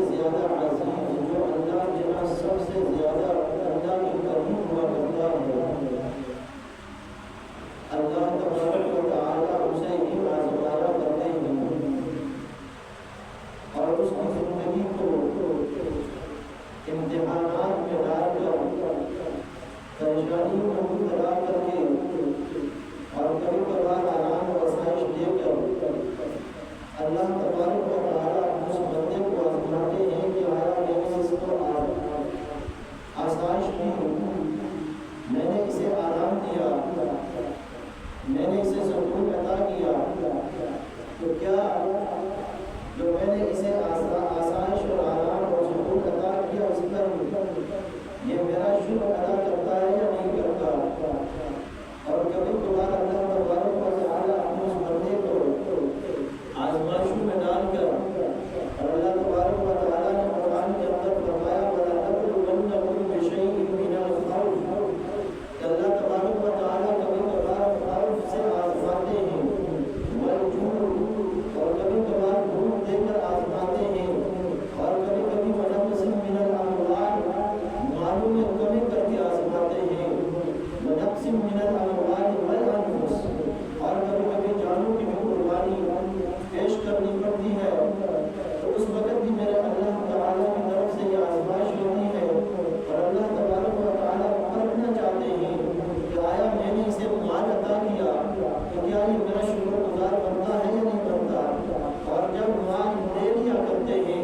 زیادہ عظیم جو اللہ کے ہاں سب سے زیادہ اللہ کے قریب ہوا کرتا امتحانات میں ڈال کر پریشانیوں میں مبتلا کر کے اور کبھی کبھار آرام و آسائش دے کر اللہ تبارک و تعالیٰ اس بندے کو آزماتے ہیں کہ آیا میں نے اس کو آسائش دی، میں نے اسے آرام دیا، میں نے اسے سکون عطا کیا، تو کیا جو میں نے اسے آسائش اور آرام اور سکون عطا کیا اس پر یہ میرا شکر ادا کرتا ہے یا نہیں کرتا؟ اور کبھی کبھار اللہ تبارک و تعالیٰ اپنے اس بندے کو آزمائشوں میں ڈال کر، اور اللہ تبارک و تعالیٰ نے قرآن کے اندر فرمایا وَلَنَبْلُوَنَّكُم بِشَيْءٍ مِّنَ الْخَوْفِ، کہ اللہ تبارک و تعالیٰ کبھی کبھار خوف سے آزماتے ہیں، وَالْجُوعِ، اور کبھی کبھار بھوک دے کر آزماتے ہیں، اور کبھی کبھی وَنَقْصٍ مِّنَ الْأَمْوَالِ، مالوں میں کمی کر کے آزماتے ہیں، وَنَقْصٍ مِّنَ الْأَمْوَالِ وَالْأَنفُسِ، اور کبھی کبھی جانوں کی بھی قربانی پیش کرنی پڑتی ہے، تو اس وقت بھی میرے اللہ تعالیٰ کی طرف سے یہ آزمائش ہوتی ہے، اور اللہ تبارک و تعالیٰ پرکھنا چاہتے ہیں کہ آیا میں نے اسے مال عطا کیا تو کیا یہ میرا شکر گزار بنتا ہے یا نہیں بنتا؟ اور جب مال دے دیا کرتے ہیں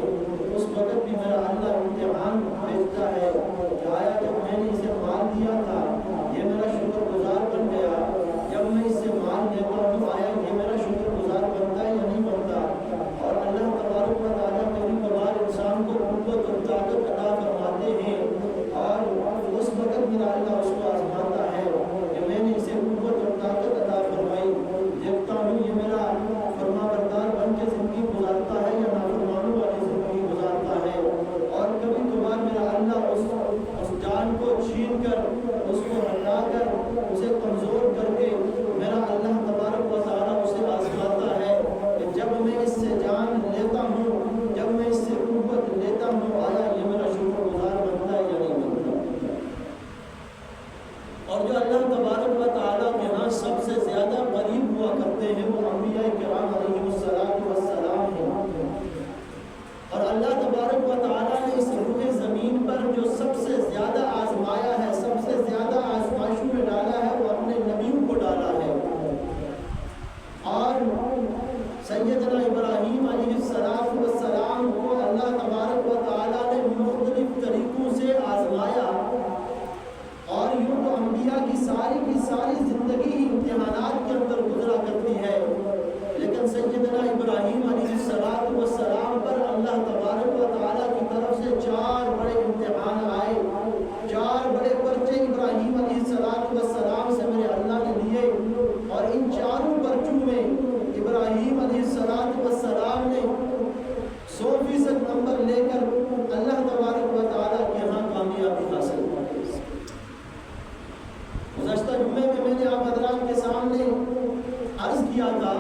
اس وقت بھی میرا اللہ امتحان بھیجتا ہے کہ آیا جب میں نے اسے مال دیا تھا یہ میرا شکر گزار بن گیا، جب میں اس سے مال دیتا ہوں آیا یہ میرا شکر گزار بنتا ہے یا نہیں بنتا؟ اور اللہ تبارک و تعالیٰ کبھی کبھار انسان کو قوت اور طاقت عطا فرماتے ہیں، اور اس وقت میرا اللہ اس کو آزماتا ہے کہ میں نے اسے قوت اور طاقت عطا فرمائی، دیکھتا ہوں یہ میرا فرما بردار بن کے زندگی گزارتا ہے یا نافرمانوں والی زندگی گزارتا ہے، اور کبھی کبھار میرا اللہ اس جان کو چھین کر اس کو ہٹا کر اسے کمزور کر کے میرا اللہ تبارک و تعالیٰ اسے آزماتا ہے کہ جب میں اس سے جان لیتا ہوں، جب میں اس سے قوت لیتا ہوں، آیا یہ میرا شکر گزار بنتا ہے یا نہیں بنتا؟ اور جو اللہ تبارک و تعالیٰ کے ہاں سب سے زیادہ قریب ہوا کرتے ہیں وہ انبیاء کرام علیہ السلام ہیں، اور اللہ تبارک و تعالیٰ نے اس روح زمین پر جو سب سے زیادہ آزمایا ہے، سب سے زیادہ آزمائشوں میں ڈالا ہے، وہ اپنے نبیوں کو ڈالا ہے، اور سیدنا ابراہیم علیہ السلام کو اللہ تبارک و تعالیٰ نے مختلف طریقوں سے آزمایا، اور یوں تو انبیاء کی ساری زندگی ہی امتحانات کے اندر گزرا کرتی ہے، لیکن سیدنا ابراہیم علیہ السلام پر اللہ تبارک و تعالیٰ کی طرف سے 4 بڑے امتحان آئے، 4 بڑے پرچے ابراہیم علیہ السلام سے میرے اللہ نے لیے، اور ان 4 پرچوں میں ابراہیم علیہ السلام نے 100% نمبر لے کر اللہ تبارک و تعالیٰ کے ہاں کامیابی حاصل کی۔ گزشتہ جمعے میں نے آپ حضرات کے سامنے عرض کیا تھا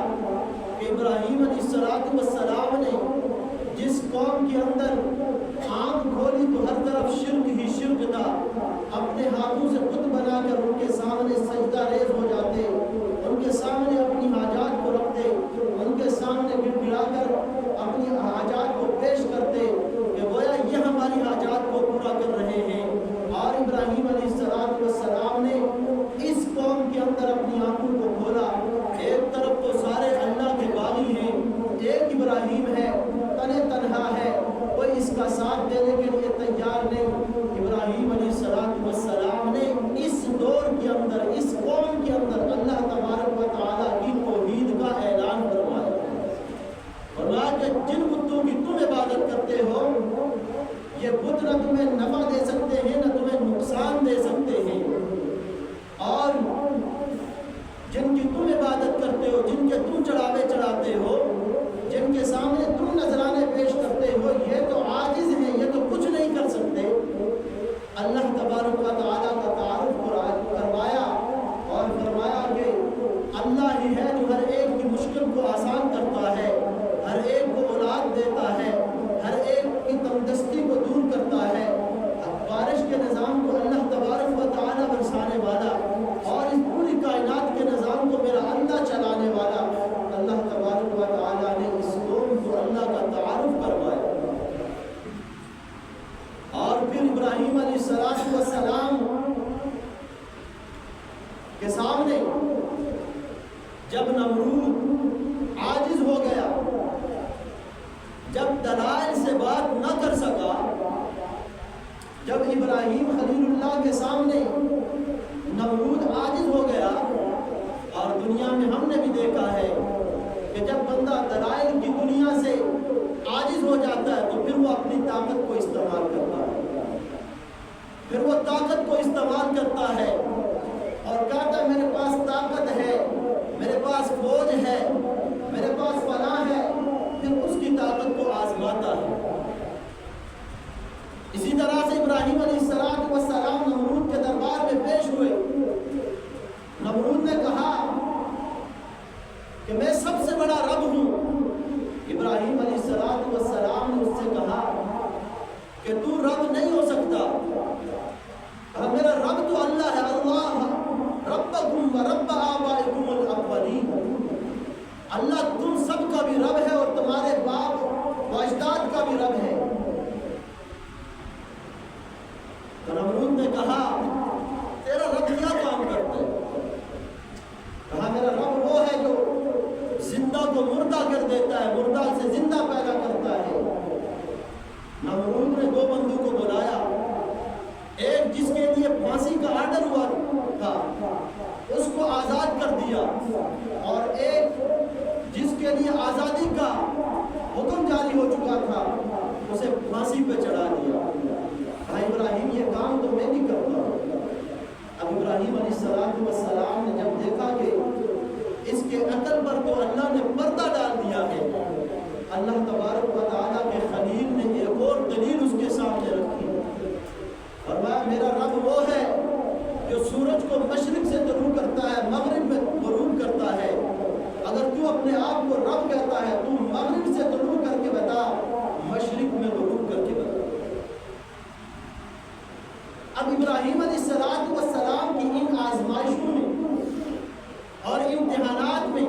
کہ ابراہیم علیہ السلام نے جس قوم کے اندر آنکھ کھولی تو ہر طرف شرک ہی شرک تھا، اپنے ہاتھوں سے بت بنا کر ان کے سامنے سجدہ ریز ہو جاتے، ان کے سامنے اپنی حاجات کو رکھتے، ان کے سامنے گڑ گڑا کر اپنی حاجات کو پیش کرتے کہ گویا یہ ہماری حاجات کو پورا کر رہے ہیں، اور ابراہیم علیہ السلام نے اس قوم کے اندر اپنی آنکھوں کو کھولا، ایک طرف تو سارے اللہ کے باغی ہیں، ایک ابراہیم ہے تنہا ہے، کوئی اس کا ساتھ دینے کے لیے تیار نہیں۔ ابراہیم علیہ السلام نے اس دور کے اندر، اس قوم کے اندر اللہ تبارک و تعالیٰ کی توحید کا اعلان فرمایا، فرمایا کہ جن بتوں کی تم عبادت کرتے ہو یہ بت نہ تمہیں نفع دے سکتے ہیں نہ تمہیں نقصان دے سکتے ہیں، اور جن کی تم عبادت کرتے ہو، جن کے تم چڑھاوے چڑھاتے ہو، جن کے سامنے تم نذرانے پیش کرتے ہو، یہ تو عاجز ہیں، یہ تو کچھ نہیں کر سکتے۔ اللہ تبارک و تعالیٰ کا تعارف کروایا اور فرمایا کہ اللہ ہی ہے جو ہر ایک کی مشکل کو آسان کرتا ہے، ہر ایک کو اولاد دیتا ہے، ہر ایک کی تندرستی کو دور کرتا ہے، بارش کے نظام کو اللہ تبارک و تعالیٰ برسانے والا، اور اس پوری کائنات کے نظام کو میرا اللہ چلانے والا اللہ تبارک و تعالیٰ نے اس قوم کو اللہ کا تعارف کروایا، اور پھر ابراہیم علیہ السلام کے سامنے جب نمرود عاجز ہو گیا، جب دلائل سے بات نہ کر سکا، جب ابراہیم خلیل اللہ کے سامنے نمرود عاجز ہو گیا، اور دنیا میں ہم نے بھی دیکھا ہے کہ جب بندہ دلائل کی دنیا سے عاجز ہو جاتا ہے تو پھر وہ اپنی طاقت کو استعمال کرتا ہے، پھر وہ طاقت کو استعمال کرتا ہے اور کہتا ہے میرے پاس طاقت ہے، میرے پاس فوج ہے، میرے پاس فلاں ہے، پھر اس کی طاقت کو آزماتا ہے۔ اسی طرح سے ابراہیم علیہ السلام نمرود کے دربار میں پیش ہوئے۔ نمرود نے کہا کہ میں سب سے بڑا رب ہوں۔ ابراہیم علیہ السلام نے اس سے کہا کہ تو رب نہیں ہو سکتا، کہا میرا رب تو اللہ ہے، اللہ ربکم و رب آبائکم الاولین، اللہ تم سب کا بھی رب ہے اور تمہارے باپ و اجداد کا بھی رب ہے۔ تو نمرود نے کہا تیرا رب کیا کام کرتا ہے؟ کہا میرا رب وہ ہے جو زندہ کو مردہ کر دیتا ہے، مردہ سے زندہ پیدا کرتا ہے۔ نمرود نے دو بندوں کو بلایا، ایک جس کے لیے پھانسی کا آرڈر ہوا تھا اس کو آزاد کر دیا، اور ایک جس کے لیے آزادی کا حکم جاری ہو چکا تھا اسے پھانسی پہ چڑھا دیا۔ کہا ابراہیم یہ کام تو میں نہیں کرتا۔ اب ابراہیم علیہ السلام نے جب دیکھا کہ اس کے عقل پر تو اللہ نے پردہ ڈال دیا ہے، اللہ تبارک و تعالیٰ کے خلیل نے ایک اور دلیل اس کے سامنے رکھی، فرمایا میرا رب وہ ہے جو سورج کو مشرق سے طلوع کرتا ہے، مغرب میں غروب کرتا ہے۔ اگر تو اپنے آپ کو رب کہتا ہے تو مغرب سے طلوع کر کے بتا، مشرق میں غروب کر کے بتا۔ اب ابراہیم علیہ السلام کی ان آزمائشوں میں اور امتحانات میں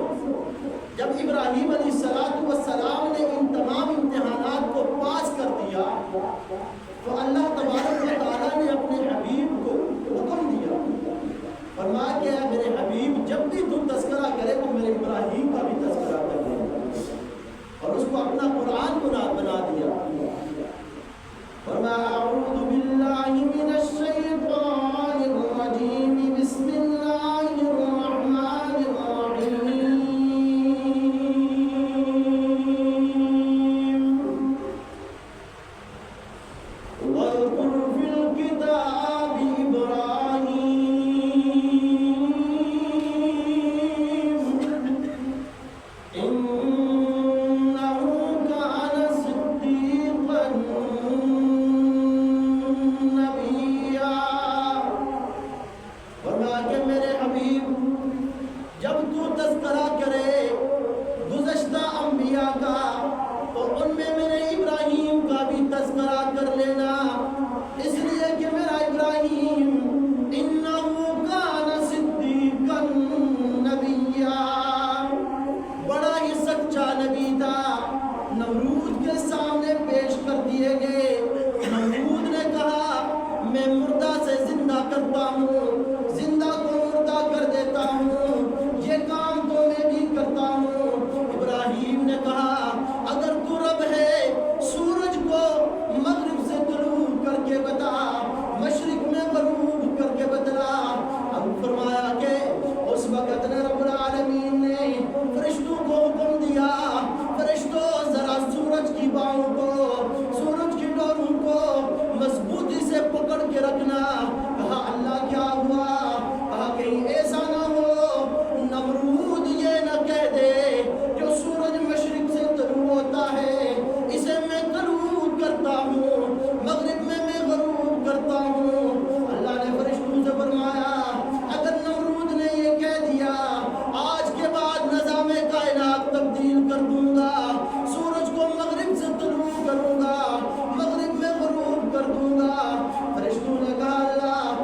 جب ابراہیم علیہ السلام نے ان تمام امتحانات کو پاس کر دیا تو اللہ تبارک و تعالیٰ نے اپنے حبیب کو حکم دیا، فرمایا کہ اے میرے حبیب جب بھی تم تذکرہ کرے تو میرے ابراہیم کا بھی تذکرہ کر دے، اور اس کو اپنا قرآن بنا دیا۔ فرمایا اعوذ باللہ من الشیطان الرجیم بسم اللہ الرحمن الرحیم واذکر فی الکتاب ابراہیم فرشتوں نے کہا اللہ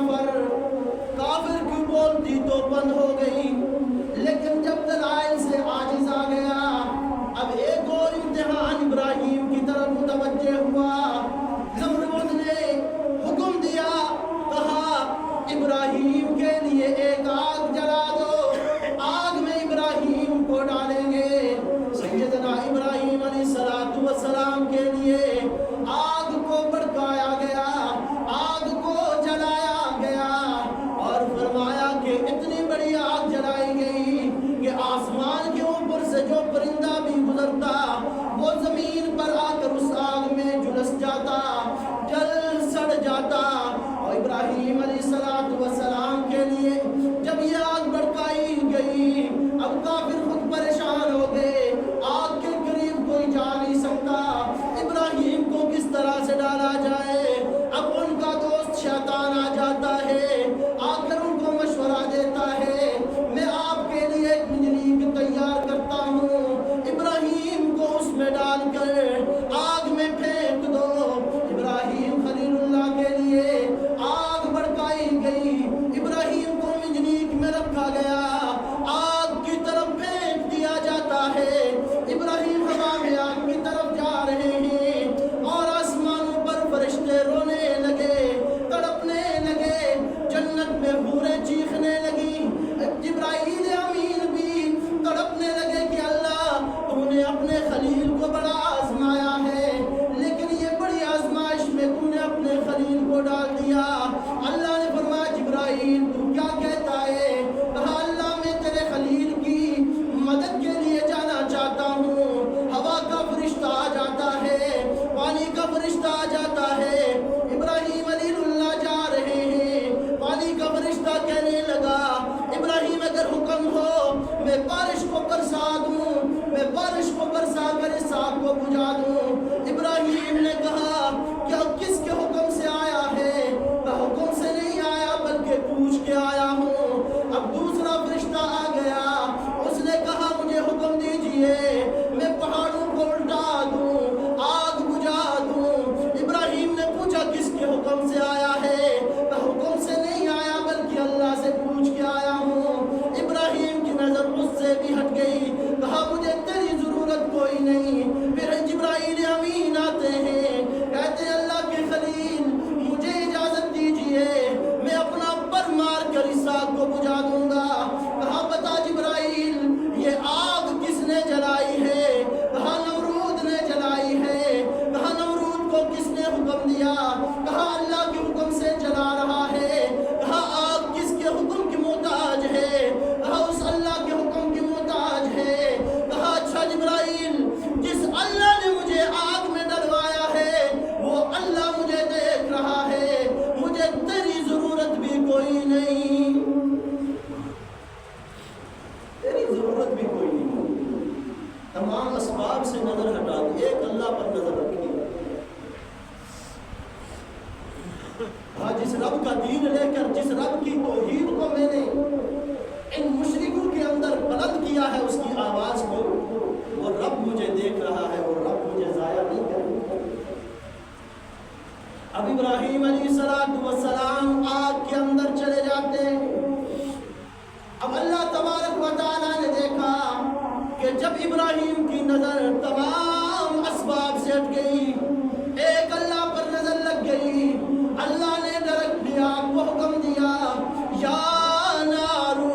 نفر کافر کی بولتی تو بند ہو گئی، لیکن جب دلائل سے عاجز آ گیا، اب ایک اور امتحان ابراہیم کی طرف متوجہ ہوا۔ نمرود نے حکم دیا، کہا ابراہیم کے لیے ایک آگ جلا دو، آگ میں ابراہیم کو ڈالیں گے۔ سیدنا ابراہیم علیہ السلام کے لیے آگ کو بھڑکایا گیا، آگ کو جلایا گیا، اور فرمایا کہ اتنی بڑی آگ جلائی گئی کہ آسمان کے اوپر سے جو پرندہ بھی گزرتا وہ زمین پر آ کر اس آگ میں جھلس جاتا، جل سڑ جاتا۔ اور ابراہیم علیہ السلام کے لیے جب یہ آگ بھڑکائی گئی، اب کافر خود پریشان ہو گئے، آگ کے قریب کوئی جا نہیں سکتا، ابراہیم کو کس طرح سے ڈالا جائے۔ اب ان کا دوست شیطان آ جاتا ہے، آ کر ان کو مشورہ دیتا ہے، میں آپ کے لیے ایک منجنیق تیار کرتا ہوں، ابراہیم کو اس میں ڈال کر آگ میں پھینک دو۔ ابراہیم خلیل اللہ کے لیے آگ بھڑکائی گئی، ابراہیم کو منجنیق میں رکھا گیا، آگ کی طرف پھینک دیا جاتا ہے، ابراہیم ہوا میں آگ کی طرف جا رہے ہیں، اور آسمانوں پر فرشتے رونے لگے، تڑپنے لگے، جنت میں حوریں چیخنے لگی، جبرائیل امین بھی تڑپنے لگے کہ اللہ تم نے اپنے خلیل کو بڑا آزمایا ہے، لیکن یہ بڑی آزمائش میں تم نے اپنے خلیل کو ڈال دیا۔ اللہ نے فرمایا جبرائیل تو کیا کہتا ہے؟ کہا اللہ میں تیرے خلیل کی مدد کے لیے جانا چاہتا ہوں۔ ہوا کا فرشتہ آ جاتا ہے، پانی کا فرشتہ آ جاتا ہے، ابراہیم علیہ اللہ جا رہے ہیں، پانی کا فرشتہ کہنے لگا ابراہیم اگر حکم ہو میں بارش کو برسا دوں، میں بارش کو برسا کر اس آگ کو بجھا دوں۔ ابراہیم نے کہا کیا کس کے حکم سے آیا ہے؟ میں حکم سے نہیں آیا بلکہ پوچھ کے آیا ہوں۔ اب دوسرا فرشتہ آ گیا، اس نے کہا مجھے حکم دیجئے میں پہاڑوں کو الٹا دوں، آگ بجھا دوں۔ ابراہیم نے پوچھا کس کے حکم سے آیا ہے؟ میں حکم سے نہیں آیا بلکہ اللہ سے پوچھ کے آیا ہوں۔ ابراہیم کی نظر اس سے بھی ہٹ گئی، کہا مجھے تیری ضرورت کوئی نہیں۔ پھر جبرائیل امین آتے ہیں، کہتے ہیں اللہ کے خلیل مجھے اجازت دیجئے میں اپنا پر مار کر اس آگ کو بجھا دوں گا۔ کہا بتا جبرائیل یہ آگ کس نے جلائی ہے؟ کہا نمرود نے جلائی ہے۔ کہا نمرود کو کس نے حکم دیا؟ کہا اللہ کے حکم سے جلا رہا ہے۔ کہا آگ کس کے حکم کی محتاج ہے؟ کہا اس اللہ کے حکم کی محتاج ہے۔ کہا اچھا جبرائیل جس اللہ نے مجھے آگ میں ڈلوایا ہے وہ اللہ مجھے دیکھ رہا ہے، مجھے تیری ضرورت بھی کوئی نہیں، تیری ضرورت بھی کوئی نہیں۔ تمام اسباب سے نظر ہٹا دی، ایک اللہ پر نظر رکھی۔ ہاں جس رب کا دین لے کر جس رب کی توحید کو میں نے ان مشرکوں کے اندر بلند کیا ہے اس کی آواز کو، وہ رب مجھے دیکھ رہا ہے، وہ رب مجھے ضائع نہیں کرے۔ اب ابراہیم علیہ السلام آگ کے اندر چلے جاتے ہیں۔ اب اللہ تبارک و تعالیٰ نے دیکھا کہ جب ابراہیم کی نظر تمام اسباب سے ہٹ گئی، ایک اللہ پر نظر لگ گئی، اللہ نے ڈائریکٹ آگ کو حکم دیا یا نارو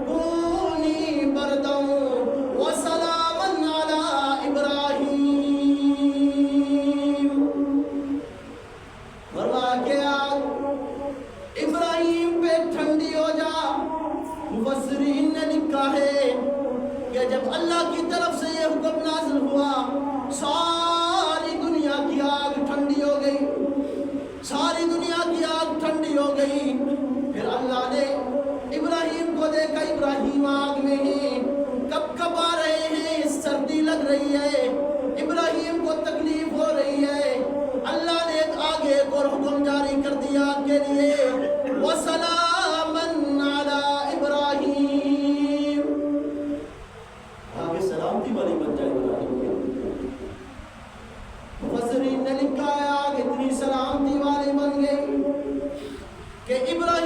کونی بردا وسلاما علی ابراہیم، فرمایا کہ آگ ابراہیم پہ ٹھنڈی ہو جا۔ مفسرین نے لکھا ہے کہ جب اللہ کی طرف سے یہ حکم نازل ہوا ساری دنیا کی آگ ٹھنڈی ہو گئی، ساری دنیا کی آگ ٹھنڈی ہو گئی۔ پھر اللہ نے ابراہیم کو دیکھا، ابراہیم آگ میں ہیں، کب کب آ رہے ہیں، سردی لگ رہی ہے، ابراہیم کو تکلیف ہو رہی ہے۔ اللہ نے آگے ایک اور حکم جاری کر دیا آگ کے لیے وَسَلَامًا عَلَىٰ إِبْرَاهِيمَ، آگے سلامتی والی بن جائے ابراہیم۔ مفسرین نے لکھا ہے آگ اتنی سلامتی والی بن گئی کہ ابراہیم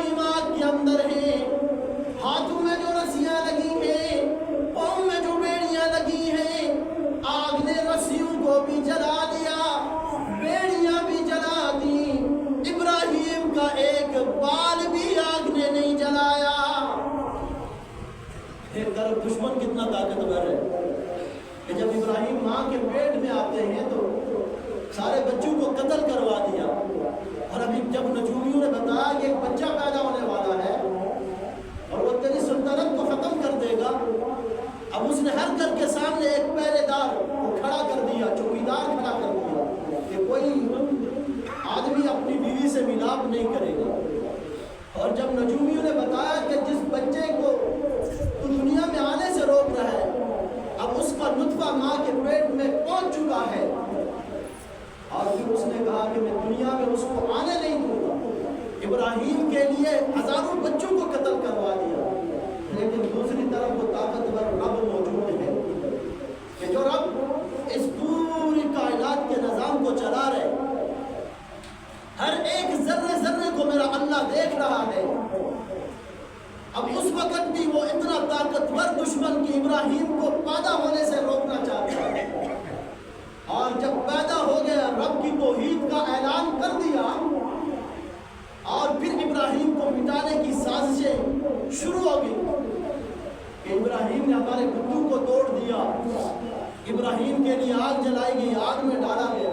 طرف دشمن کتنا طاقتور ہے کہ جب ابراہیم ماں کے پیٹ میں آتے ہیں تو سارے بچوں کو قتل کروا دیا، اور ابھی جب نجومیوں نے بتایا کہ ایک بچہ پیدا ہونے والا ہے اور وہ تیری سلطنت کو ختم کر دے گا، اب اس نے ہر گھر کے سامنے ایک پہرے دار کو کھڑا کر دیا، چوکیدار کھڑا کر دیا کہ کوئی آدمی اپنی بیوی سے ملاپ نہیں کرے گا۔ اور جب نجومیوں نے بتایا کہ جس بچے کو تو دنیا میں آنے سے روک رہا ہے، اب اس کا نطفہ ماں کے پیٹ میں پہنچ چکا ہے، اور پھر اس نے کہا کہ میں دنیا میں اس کو آنے نہیں دوں گا۔ ابراہیم کے لیے ہزاروں بچوں کو قتل کروا دیا، لیکن دوسری طرف وہ طاقتور رب موجود ہے کہ جو رب اس پوری کائنات کے نظام کو چلا رہے، ہر ایک ذرے ذرے کو میرا اللہ دیکھ رہا ہے۔ اب اس وقت بھی وہ اتنا طاقتور دشمن کہ ابراہیم کو پیدا ہونے سے روکنا چاہتا ہے، اور جب پیدا ہو گیا رب کی توحید کا اعلان کر دیا، اور پھر ابراہیم کو مٹانے کی سازشیں شروع ہو گئی کہ ابراہیم نے ہمارے بتوں کو توڑ دیا، ابراہیم کے لیے آگ جلائی گئی، آگ میں ڈالا گیا۔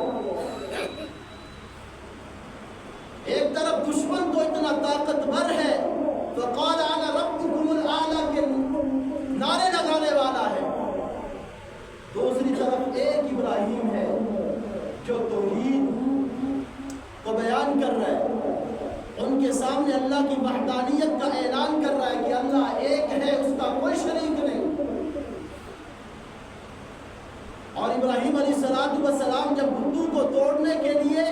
ایک طرف دشمن تو اتنا طاقتور ہے، فقال انا ربکم الاعلی کے نعرے لگانے والا ہے، دوسری طرف ایک ابراہیم ہے جو توحید کو بیان کر رہا ہے، ان کے سامنے اللہ کی وحدانیت کا اعلان کر رہا ہے کہ اللہ ایک ہے، اس کا کوئی شریک نہیں۔ اور ابراہیم علیہ السلام جب بتوں کو توڑنے کے لیے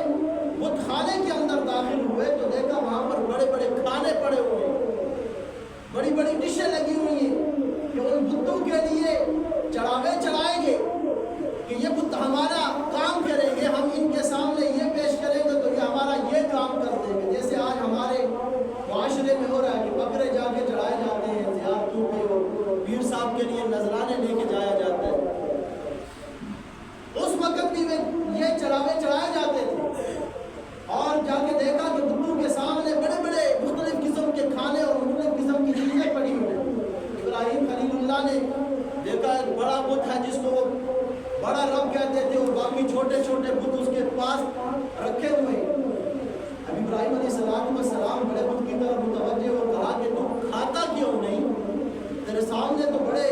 بت خانے کے اندر داخل ہوئے تو دیکھا وہاں پر بڑے بڑے کھانے پڑے ہوئے ہیں، بڑی بڑی ڈشیں لگی ہوئی ہیں کہ ان بتوں کے لیے چڑھاوے چڑھائیں گے کہ یہ بت ہمارا کام کریں گے، ہم ان کے سامنے یہ پیش کریں گے تو یہ ہمارا یہ کام کر دیں گے۔ جیسے آج ہمارے معاشرے میں ہو رہا ہے کہ بکرے جا کے چڑھائے جاتے ہیں زیارتوں پہ، اور پیر صاحب کے لیے نذرانے لے کے جایا جاتا ہے، اس وقت بھی یہ چڑھاوے چڑھائے جاتے تھے، اور جا کے دیکھا کہ بتوں کے سامنے بڑے بڑے مختلف قسم کے کھانے اور مختلف قسم کی چیزیں پڑی ہوئی ہیں۔ ابراہیم خلیل اللہ نے دیکھا ایک بڑا بت ہے جس کو وہ بڑا رب کہتے تھے، اور باقی چھوٹے چھوٹے بت اس کے پاس رکھے ہوئے ہیں۔ اب ابراہیم علیہ السلام بڑے بت کی طرف متوجہ اور کہا کہ تو کھاتا کیوں نہیں؟ تیرے سامنے تو بڑے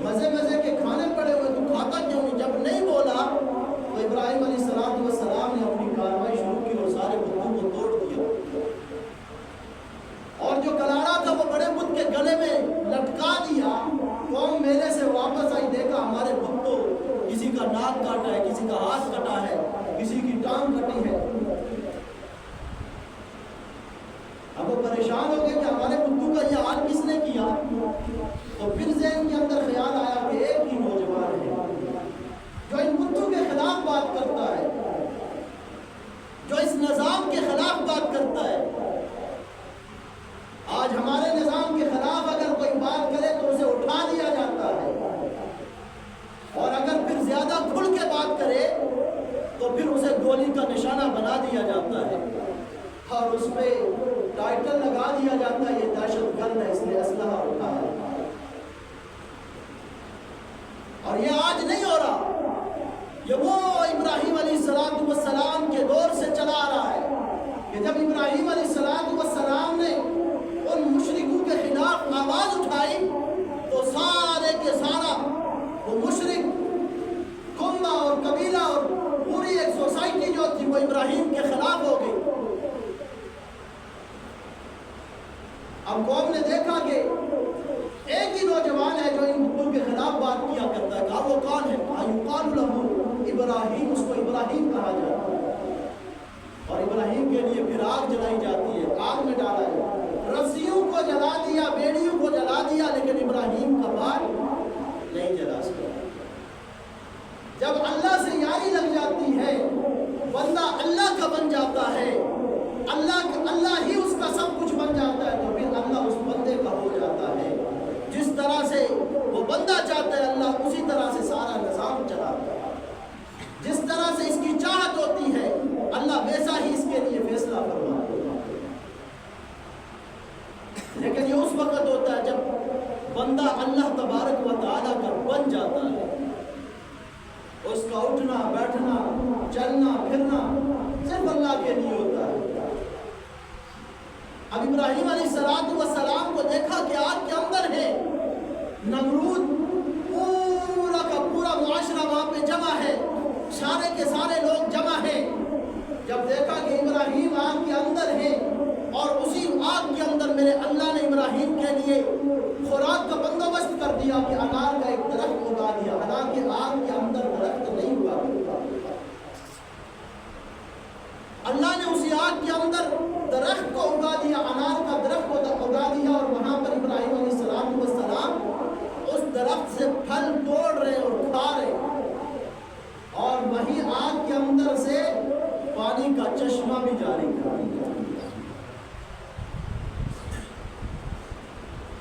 مزے مزے کے کھانے پڑے ہوئے، تو کھاتا کیوں نہیں؟ جب نہیں بولا تو ابراہیم علیہ السلام نے اپنی کارروائی شروع کی اور سارے بتوں کو توڑ دیا، اور جو کلاڑا تھا وہ بڑے بت کے گلے میں لٹکا دیا۔ قوم میلے سے واپس آئی، دیکھا ہمارے بت تو کسی کا ناک کاٹا ہے، کسی کا ہاتھ کٹا ہے، کسی کی ٹانگ کٹی ہے۔ اب وہ پریشان ہو گئے کہ ہمارے بتوں کا یہ حال کس نے کیا؟ تو پھر ذہن کے اندر خیال آیا کہ ایک ہی نوجوان ہے جو ان بتوں کے خلاف بات کرتا ہے، جو اس نظام کے خلاف بات کرتا ہے۔ آج ہمارے نظام کے خلاف اگر کوئی بات کرے تو اسے اٹھا دیا جاتا ہے، اور اگر پھر زیادہ کھل کے بات کرے تو پھر اسے گولی کا نشانہ بنا دیا جاتا ہے، اور اس پہ ٹائٹل لگا دیا جاتا ہے یہ دہشت گرد ہے، اس نے اسلحہ اٹھایا۔ اور یہ آج نہیں ہو رہا، یہ وہ ابراہیم علیہ السلام کے دور سے چلا آ رہا ہے کہ جب ابراہیم علیہ السلام نے ان مشرکوں کے خلاف آواز اٹھائی تو سارے کے سارا وہ مشرک کنبہ اور قبیلہ اور پوری ایک سوسائٹی جو تھی وہ ابراہیم کے خلاف ہو گئی۔ اب قوم نے دیکھا کہ ایک ہی نوجوان ہے جو ان بتوں کے خلاف بات کیا کرتا ہے، کہا وہ کون ہے؟ یقال لہ ابراہیم، اس کو ابراہیم کہا جاتا ہے، اور ابراہیم کے لیے پھر آگ جلائی جاتی ہے، آگ میں ڈالا ہے، رسیوں کو جلا دیا، بیڑیوں کو جلا دیا، لیکن ابراہیم کا بال نہیں جلا سکا۔ جب اللہ سے یاری لگ جاتی ہے، بندہ اللہ کا بن جاتا ہے، اللہ ہی اس کا سب کچھ بن جاتا ہے، تو پھر اللہ اس بندے کا ہو جاتا ہے۔ جس طرح سے وہ بندہ چاہتا ہے اللہ اسی طرح سے سارا نظام چلاتا ہے، جس طرح سے اس کی چاہت ہوتی ہے اللہ ویسا ہی اس کے لیے فیصلہ فرماتا ہے۔ لیکن یہ اس وقت ہوتا ہے جب بندہ اللہ چلنا پھرنا صرف اللہ کے لیے ہوتا ہے۔ اب ابراہیم علیہ السلام کو دیکھا کہ آگ کے اندر ہے، نمرود پورا کا پورا معاشرہ وہاں پہ جمع ہے، سارے کے سارے لوگ جمع ہیں۔ جب دیکھا کہ ابراہیم آگ کے اندر ہے اور اسی آگ کے اندر میرے اللہ نے ابراہیم کے لیے خوراک کا بندوبست کر دیا کہ انار کا ایک درخت اگا دیا، حالانکہ آگ کے اندر درخت نہیں ہوا۔ اللہ نے اسی آگ کے اندر درخت کو اگا دیا، انار کا درخت کو اگا دیا، اور وہاں پر ابراہیم علیہ السلام اس درخت سے پھل توڑ رہے اور کھا رہے، اور وہی آگ کے اندر سے پانی کا چشمہ بھی جاری کر دیا۔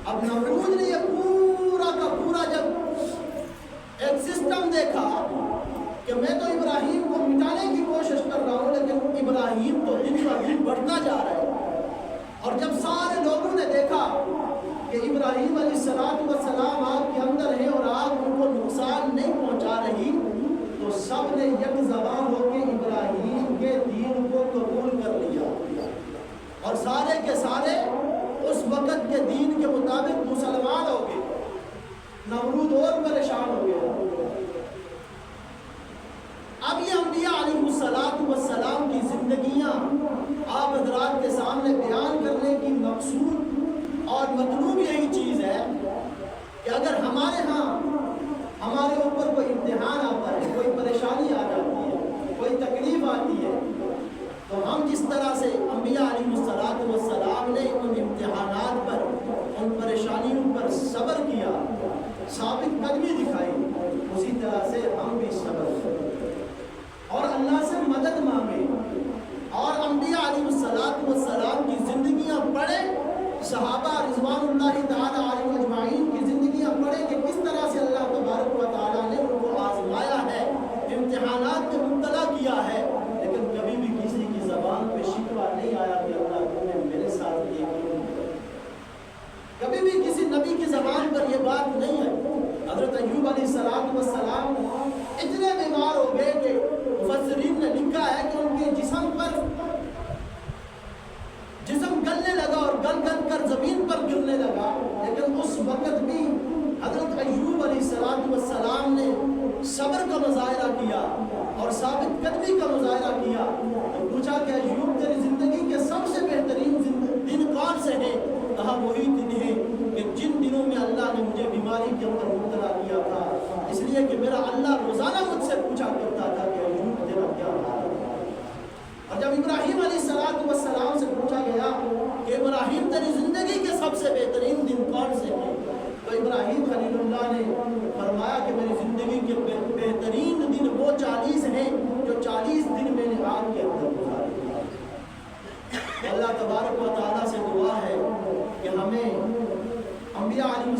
اب نمرود نے یہ پورا کا پورا جب ایک سسٹم دیکھا کہ میں تو ابراہیم کو مٹانے کی کوشش کر رہا ہوں، لیکن ابراہیم تو دن بہ دن بڑھتا جا رہا ہے، اور جب سارے لوگوں نے دیکھا کہ ابراہیم علیہ السلام آگ کے اندر ہے اور آگ ان کو نقصان نہیں پہنچا رہی، تو سب نے یک زبان ہو کے ابراہیم کے دین کو قبول کر لیا، اور سارے کے سارے اس وقت کے دین کے مطابق مسلمان ہو گئے۔ نمرود اور پریشان ہو گیا۔ اب یہ انبیاء علیہ السلام کی زندگیاں آپ حضرات کے سامنے بیان کرنے کی مقصود اور مطلوب یہی چیز ہے کہ اگر ہمارے ہاں ہمارے اوپر کوئی امتحان آتا ہے، کوئی پریشانی آ جاتی ہے، کوئی تکلیف آتی ہے، تو ہم جس طرح سے انبیاء علیہ السلام نے ان امتحانات پر، ان پریشانیوں پر صبر کیا، ثابت قدمی دکھائی، اسی طرح سے ہم بھی صبر کریں اور اللہ سے مدد مانگیں، اور انبیاء علیہ السلام کی زندگیاں پڑھیں، صحابہ رضوان اللہ تعالیٰ علیہ اجمعین کی زندگیاں پڑھیں کہ کس طرح سے اللہ تبارک و تعالیٰ نے ان کو آزمایا ہے، امتحانات میں مبتلا کیا ہے، لیکن کبھی بھی کسی کی زبان پہ شکوہ نہیں آیا کہ اللہ تم نے میرے ساتھ یہ کیوں کیا۔ کبھی بھی کسی نبی کی زبان پر یہ بات نہیں ہے۔ حضرت ایوب علیہ السلام اتنے بیمار ہو گئے کہ مفسرین نے لکھا ہے کہ ان کے جسم گلنے لگا اور گل گل کر زمین پر گرنے لگا، لیکن اس وقت بھی حضرت ایوب علیہ السلام نے صبر کا مظاہرہ کیا اور ثابت قدمی کا مظاہرہ کیا۔ تو پوچھا کہ ایوب تیری زندگی کے سب سے بہترین دن کون سے ہیں؟ کہا وہی دن ہے کہ جن دنوں میں اللہ نے مجھے بیماری کے اندر مبتلا کیا تھا، اس لیے کہ میرا اللہ روزانہ مجھ سے پوچھا کرتا تھا کہ ایوب تیرا کیا حال ہے۔ اور جب ابراہیم علیہ السلام سے پوچھا گیا کہ ابراہیم تیری زندگی کے سب سے بہترین دن کون سے ہیں، تو ابراہیم خلیل اللہ نے فرمایا کہ میری زندگی کے بہترین دن وہ 40 ہیں جو 40 دن میں نے آگ کے اندر گزارے۔ اللہ تبارک و تعالیٰ سے دعا ہے کہ ہمیں انبیاء علیہ